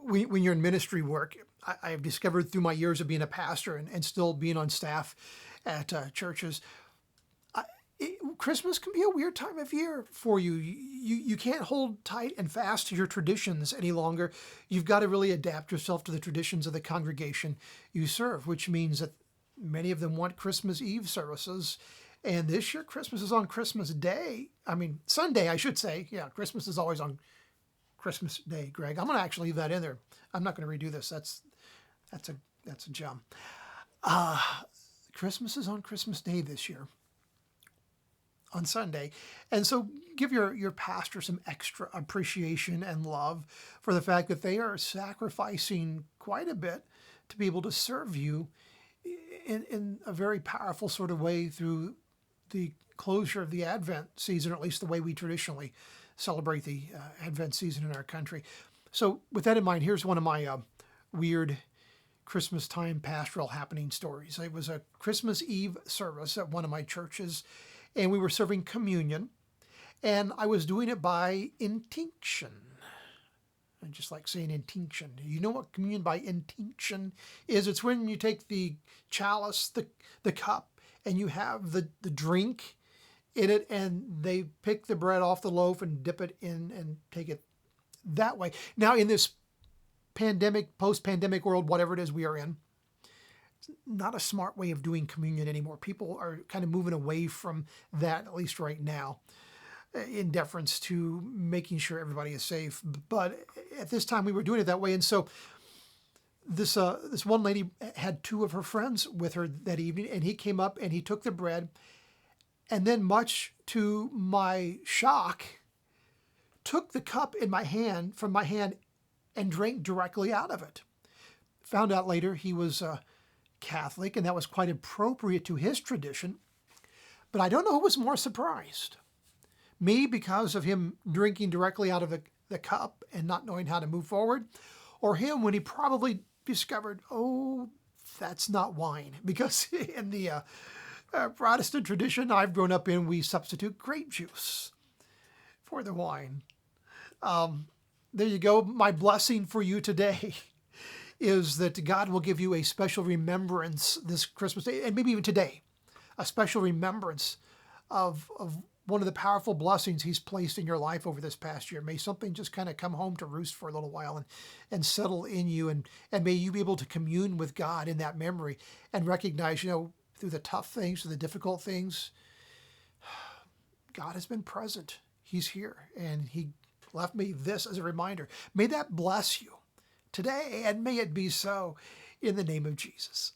when you're in ministry work, I've discovered through my years of being a pastor and still being on staff at churches, Christmas can be a weird time of year for you. You can't hold tight and fast to your traditions any longer. You've got to really adapt yourself to the traditions of the congregation you serve, which means that many of them want Christmas Eve services. And this year, Christmas is on Christmas Day. I mean, Sunday, I should say. Yeah, Christmas is always on Christmas Day, Greg. I'm going to actually leave that in there. I'm not going to redo this. That's a gem. Christmas is on Christmas Day this year, on Sunday. And so give your pastor some extra appreciation and love for the fact that they are sacrificing quite a bit to be able to serve you in a very powerful sort of way through the closure of the Advent season, or at least the way we traditionally celebrate the Advent season in our country. So with that in mind, here's one of my weird Christmas time pastoral happening stories. It was a Christmas Eve service at one of my churches, and we were serving communion, and I was doing it by intinction. I just like saying intinction. You know what communion by intinction is? It's when you take the chalice, the cup, and you have the drink in it, and they pick the bread off the loaf and dip it in and take it that way. Now, in this pandemic, post-pandemic world, whatever it is we are in, it's not a smart way of doing communion anymore. People are kind of moving away from that, at least right now, in deference to making sure everybody is safe. But at this time, we were doing it that way. And so this one lady had two of her friends with her that evening, and he came up and he took the bread, and then, much to my shock, took the cup from my hand and drank directly out of it. Found out later he was Catholic, and that was quite appropriate to his tradition. But I don't know who was more surprised. Me, because of him drinking directly out of the cup and not knowing how to move forward, or him when he probably discovered, oh, that's not wine. Because in the Protestant tradition I've grown up in, we substitute grape juice for the wine. There you go. My blessing for you today is that God will give you a special remembrance this Christmas Day, and maybe even today, a special remembrance of one of the powerful blessings He's placed in your life over this past year. May something just kind of come home to roost for a little while and settle in you, and may you be able to commune with God in that memory and recognize, through the tough things, through the difficult things, God has been present. He's here, and He left me this as a reminder. May that bless you today, and may it be so in the name of Jesus.